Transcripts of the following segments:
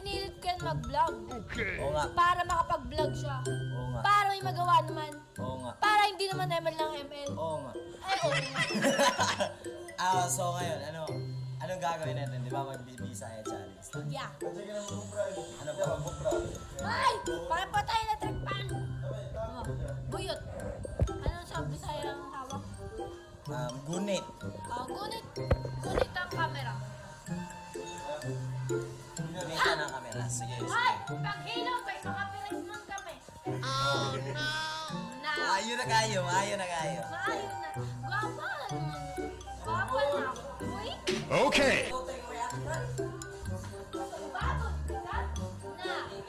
pinilit ko yan mag-vlog. Okay. Oo nga. Para makapag-vlog siya. Oo nga. Para may magawa naman. Oo nga. Para hindi naman ML lang ML. Oo nga. Ay, oo nga. So ngayon, anong gagawin natin? Di ba mag-Bisaya challenge? Yeah. Ano ba? Ay! Parang pa tayo na trikpan. Buyot. Ano sa Bisaya ang hawak? Gunit. Gunit. Gunit ang camera. Gunit ka ng camera. Sige. Ay! Pag hilaw, may makapilis man kami. Oh, no! Na! Ayaw na kayo. Maayo na. Guwapa naman. Guwapa na ako. Uy! Okay. Bago ka?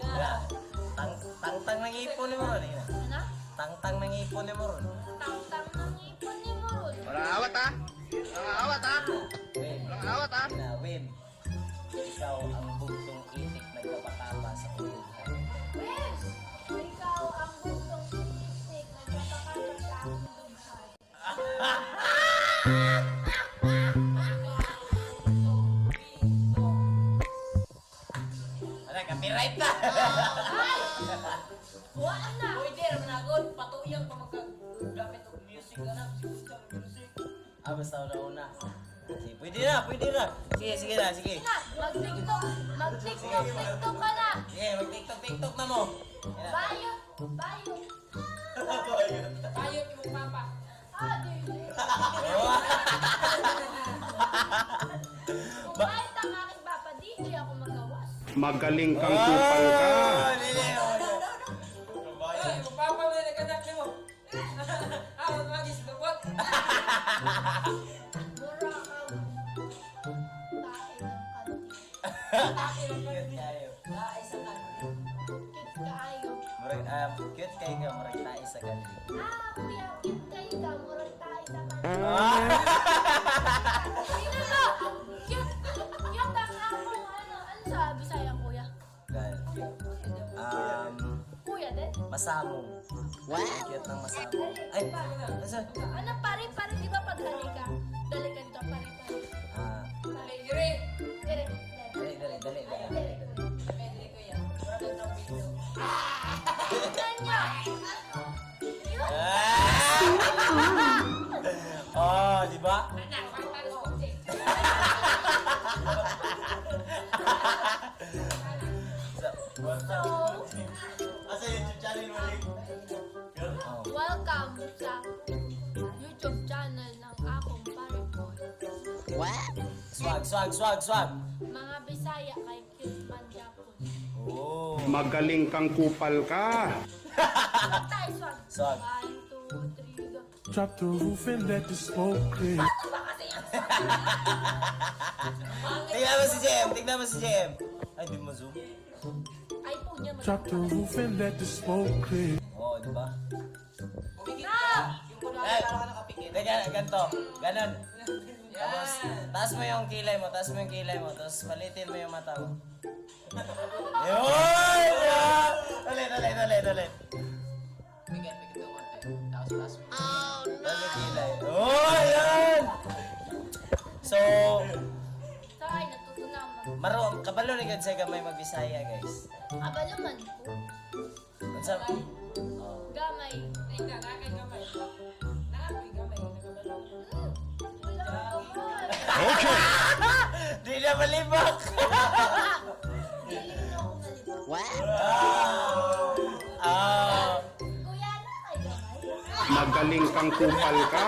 Na! Tang-tang ng ipon ni Moron. Ano? Tang-tang ng ipon ni Moron. Tang-tang ng ipon ni Moron. Walang awat ha. Walang awat ha. Win. Walang awat ha. Win. Ikaw ang bugtong itik nagpapakapa sa kulungan. Wes! Ikaw ang bugtong sinisik nagpapakapag sa aking dughay. Ano, copyright na! Ay! Huwaan na! Pwede naman agad, patuyang pa magkagamit ng music na music. Basta una. Sige, pwede na. Sige na. Mag-tiktok ka na! Sige, mag-tiktok na mo. Bayot! Tayo yung papa. Dili. Kung bayot ang aking papa, DJ ako magawas. Magaling kang kupal ka. Lili! Ay, yung papa mo na nagkanak mo. Magis lubot. Mura kang tae ng kanti. Cute kayo. Isa ka. Cute kaayo. Cute kayo ka, murag tayo sa kanti. Kuya, cute kayo ka. Murag tae sa kanti. Ah! Tingnan mo! Cute ang akong ano sa Bisaya, kuya? Kuya din? Masamong. Cute ng masamong. Ay, nasa? Ano pare, di ba pag hali ka? Dali ka dito, pare. Maligre. Dire. Dali. Pwede ko yan. Wala na video. Tingnan niyo! Cute! Oh, di ba? Anak, pagpalos ko siya. So, Asa YouTube channel mo rin? welcome sa YouTube channel ng akong pare boy. Swag. Mga Bisaya kay Cute Man Japon. Oh. Magaling kang kupal ka. Tayo, swag. Swag. 1, 2, 3, go. Drop the roof and let the smoke clear. Ano ba kasi yan? Tignan mo si JM. Ay, di mo zoom. Ay po niya Drop the roof and let the smoke clear. Oo, di ba? Umigit No! ka. Yung kunwari parang ka nakapikit. Ganto. Ganon. Tapos, taas mo yung kilay mo, tapos palitin mo yung mata mo. Yun! Dali. Umigit yung konti. Tapos mo. Dali kilay. Oh, yan! So, So, ay, natutunan mo. kabalo ni God sa gamay magbisaya, guys. Abalo man po. Unsa? Gamay. Tingnan, nakakay gamay. Nakakay gamay. Nakabalaw. Wala ka man. Okay. Di na malibak! Dili na ako malibang. Kuya, na kay gamay? Magaling kang kupal ka.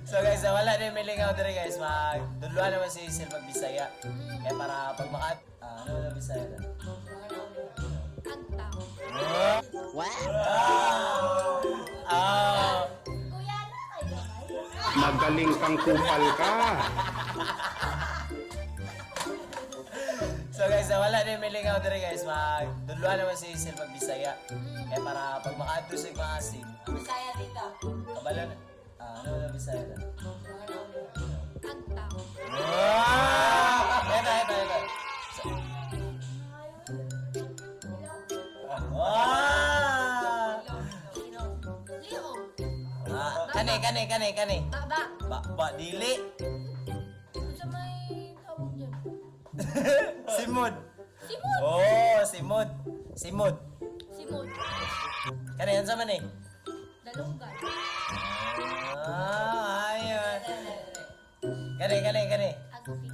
So guys, wala din may lingaw dire guys. Magduluan naman si Sil magbisaya. Kaya para pag ano na bisaya na? Antaw. Kuya, na kay gamay? Magaling kang kupal ka. So guys, wala din may lingaw dire guys. Magduluan naman si Sil magbisaya. Kaya para pag makaadto sa mga asin, Bisaya dito. kabalo na. Ano na bisaya na? Antaw. Ito. Leo. Kani. Baba. Ba, dili. Sa may tawag Simod. Simod. Oh, simod. Simod. Simod. Kani yan sa man eh. Dalunggan. Ayun. Kani. Agupin.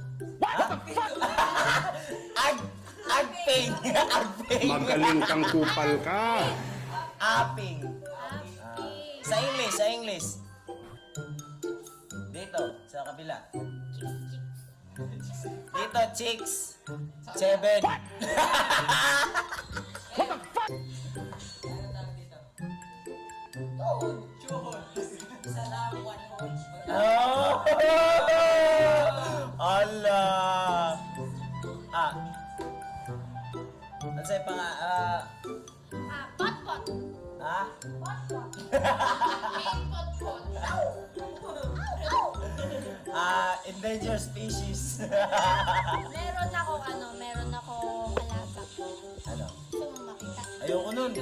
Agping. Agping. Magaling kang kupal ka. Aping. Aping. Sa English. Dito, sa kabila. Dito, chicks. 7. Oh! Allah! Ano sa'yo pa nga? Potpot. Pot. Main potpot. Endangered species. Meron akong alaga. Ano? Gusto mo makita? Ayoko nun.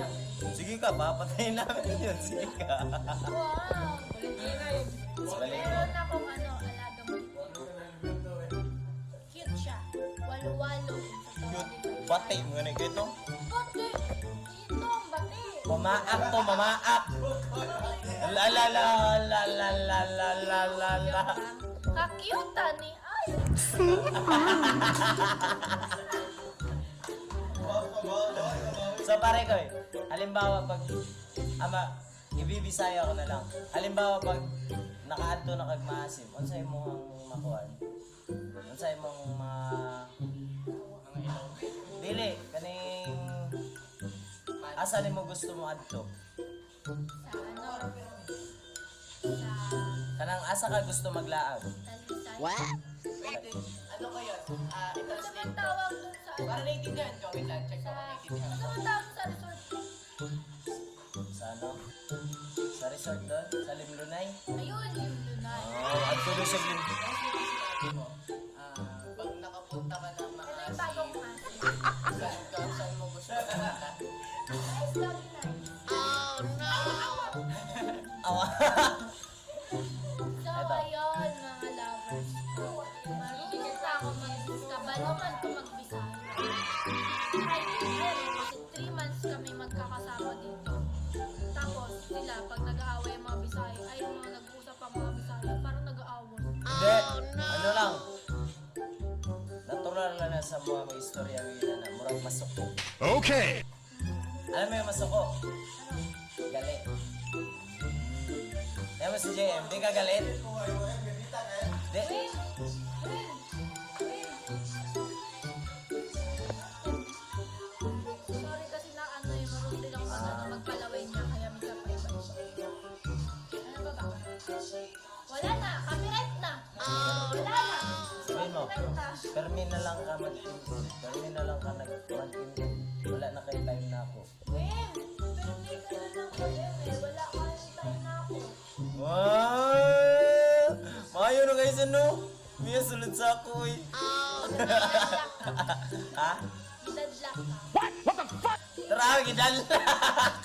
Sige ka, papatayin namin yun. Sige ka. Wow! Meron akong alaga mo. Cute siya. Walo-walo. Cute. Bati mo nga ito. Bati! Ito ang bati! Mamaak to, mamaak. La la la la la la la la la la. Kakyuta ni Ay! So pare ko halimbawa pag ibibisaya ko na lang. Halimbawa pag nakaadto na kag maasim, unsay mo ang makuan? Unsay mong dili kaning asa nimo gusto mo adto? Sa Kanang asa ka gusto maglaag? Talisay. What? Ano kayo? Ano ba tawag dun sa Para naiintindihan ko. Wait lang, check ko. Naiintindihan ko. Ano ba tawag sa resort? Sa ano? Sa resort doon? Sa Limlunay? Ayun, yung Lunay. Oh, adto do sa Limlunay. Pag nakapunta ka ng Ito yung Maasim, bagong masin. saan mo gusto pumunta? Nice, love nice. Awa. So, ayun, mga lovers. Marunong pa ako mag-bisa. Balaman ko mag-Bisaya. Kahit kasi 3 months kami magkakasama dito. Tapos, sila, pag nag-aaway yung mga Bisaya, ay yung mga nag-uusap ang mga Bisaya, parang nag-aaway. Hindi. Ano lang? Natural lang na sa mga may istorya na murag masuko. Okay. Alam mo yung masuko? Gali. Kaya mo si JM, di ka galit? Di. Sorry kasi na marunong din ako magpalaway niya, kaya minsan pa iba. Ano ba ba? Wala na, copyright na. Wala na. Sabihin mo, Copyright na. permi na lang ka wala na kay time na ako. Wem, pero hindi ka na lang ko, wala kayong time na ako. Wow! Mayo na guys, ano? Miya sulod sa ako eh. Gidadlak ka. Ha? Gidadlak ka. Tara, gidalak!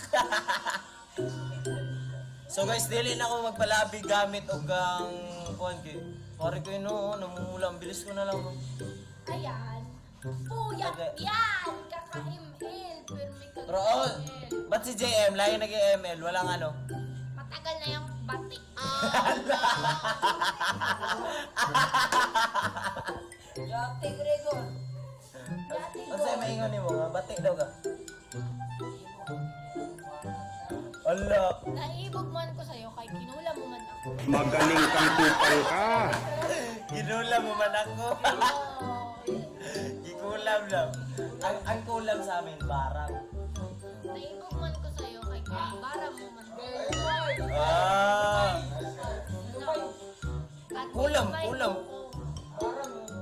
So guys, dili na ako magpalabi gamit og ang kuan kay. Pare ko no, namumula ang bilis ko na lang. Ayan. Puyat yan! Kaka-ML. Pero may Pero oh, kaka-ML. ba't si JM layo nag-ML? Walang ano? Matagal na yung batik. Yate, Gregor. Yate, Ano sa'yo maingon ni mo? Batik daw ka? Ala! Naibog man ko sa'yo kay kinula mo man ako. Magaling kang kupal ka. Ginulam mo man ako. Oh, Gikulam lang. Ang kulam sa amin, barang. naibog man ko sa'yo kay kinubara mo man ako. Ah! At Kulam, nilabay kulam. mo ko.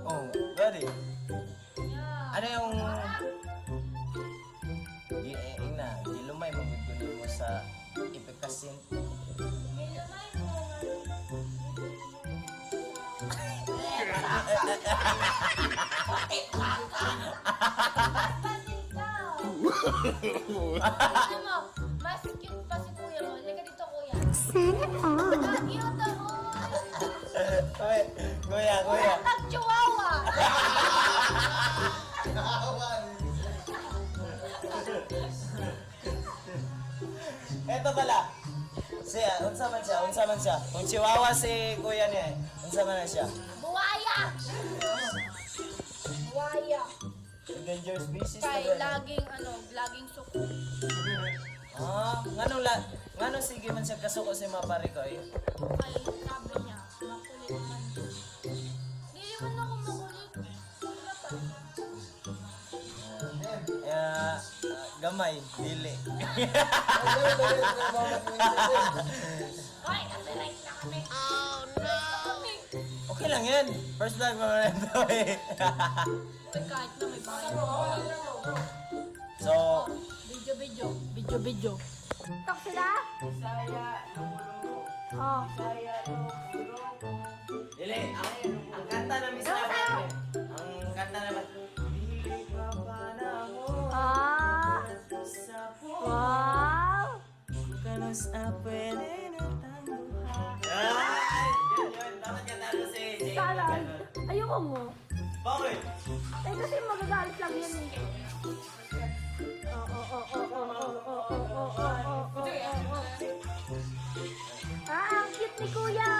Oh, ready? Yeah. Ano yung... Gilumay magugulin mo sa ipikasin. Nilabay mo nga. Alam mo, mas cute pa si kuya mo. Halika dito, kuya. Cute ako. Kuya. Nag-chihuahua. unsa man siya, unsa man siya. Kung chihuahua si kuya niya, unsa man na siya. Buwaya! Buwaya. Endangered species na Kay ba? laging suko. Ngano sige man siya kasuko si Maparikoy? Kay sabi niya, makulit man. Hindi naman ako makulit. Wala pa. Gamay, dili. Hoy, copyright na kami. Oh, no! Okay lang yan. First vlog mo na ito eh. Uy, kahit na may bayan. So, Video. Tok sila? Oh. dili. Ang kanta na Miss Love. Ang kanta naman. Dili ka pa na mo. Ah. Wow. Kanos na pwede na tangguhan. Yun. Dapat kanta na si Jay. Kalan. Ayoko mo. Bakit? Eh kasi magagalit lang yan eh. Ah, ang cute ni Kuya.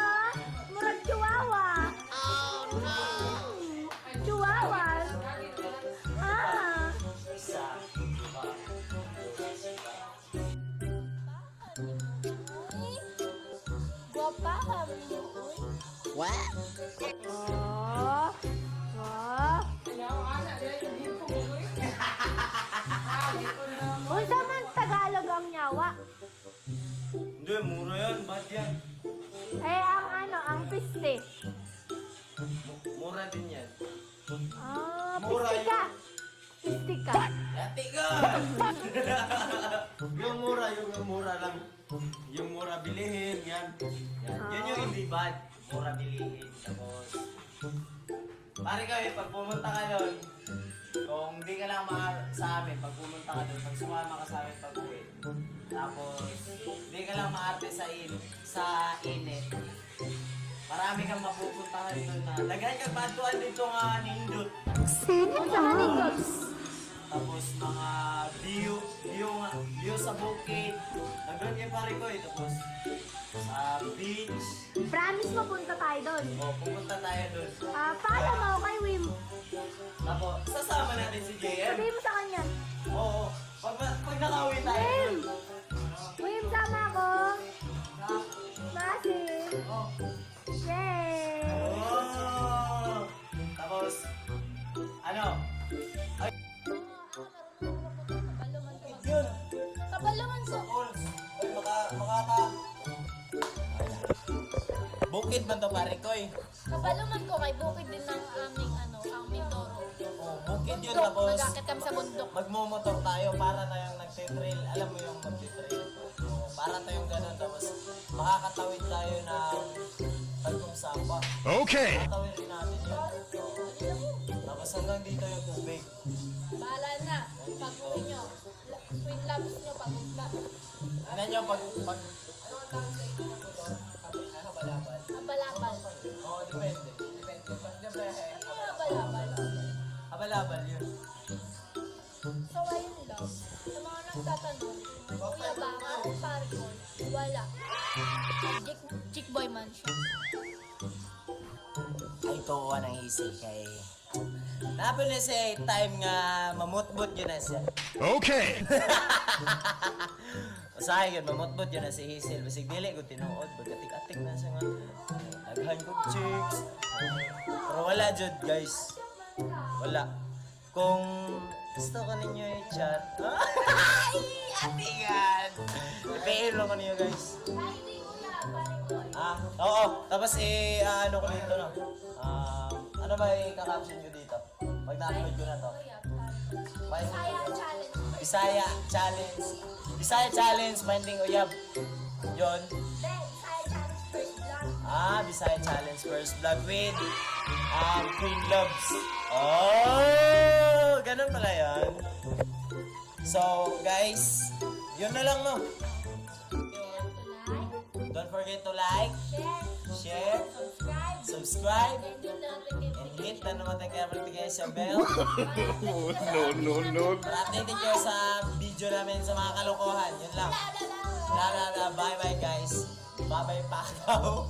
Murag chihuahua. Oh, no. Chihuahua. Ah. Guwapa ka, Uy. What? Oh. Oh. Uy, man Tagalog ang nyawa. Hindi, mura yan. Ba't yan? Eh, ang piste. Mura din yan. Ah, Mura piste ka. Piste ka. Lati ka! yung mura lang. Yung mura bilihin, yan. Yan yung hindi bad. Mura bilihin. Tapos, pare kami, pag pumunta ka doon, kung hindi ka lang sa amin, pag pumunta ka doon, pag sumama ka sa amin pag uwi, tapos, hindi ka lang maarte sa init, marami kang mapupuntahan doon na, lagay ka patuan dito nga nindot. Ano sa Manigos? Tapos mga view sa bukid. Nandun yung pare ko eh. Tapos sa beach. Promise mapunta tayo doon. O, pupunta tayo doon. Paalam ako kay Wim. Tapos, sasama natin si JM. Sabihin mo sa kanya. Oo. Pag nakauwi tayo Wim! doon. Wim, sama ako. Masin. Yay! Oh! Tapos, ano? Ay, yun. Kabalaman sa... Calls. Ay, makaka... Bukid man to pare ko eh. Kabalaman ko kay bukid din ng aming ang Mindoro. Oh, bukid yun Bundok, tapos. nag-akit kami sa bundok. Magmumotor tayo para tayong nagtitrail. Alam mo yung magtitrail. Oh, para tayong ganun. Tapos makakatawid tayo ng Tagum Sapa. Okay. Makakatawid rin natin yun. Oh. Tapos hanggang dito yung tubig. Bahala na. Pag uwi nyo. Twin loves nyo pag Ano nyo pag... Abal-abal. Oo, depende. Siyempre, Ano yung abal-abal? abal-abal yun. So, ayun lang. Sa mga nagtatanong, kuya ba, ang pare ko, wala. Chick boy man siya. Ay, tuwa ng isip kay... Napin na siya time nga mamutbot yun na siya. Okay. Usahay yun, mamutbot yun na si Hazel. Basig dili ko tinuod, bagkatik-atik na siya nga. Naghan ko chicks. Pero wala jud guys. Wala. Kung gusto ko ninyo i-chat. Ay! Atingan! I-fail ko ninyo guys. Ay, hindi kuya, pare ko. Oo. Tapos ano ko dito no. Ano ba i-caption nyo dito? Pag na-upload ko na to. Kuya, pare ko. Kaya challenge. Bisaya Challenge. Bisaya Challenge, Finding Uyab. Yun. Then, Bisaya challenge first vlog. Bisaya Challenge first vlog with Queen Loves. Oh! Ganun pala yan. So, guys, yun na lang, no? Like, Don't forget to like, share, share, subscribe, subscribe, and hit the and hit the notification bell. No. Para updated kayo sa video namin sa mga kalokohan. Yun lang. Bye-bye, guys. Babay pa daw.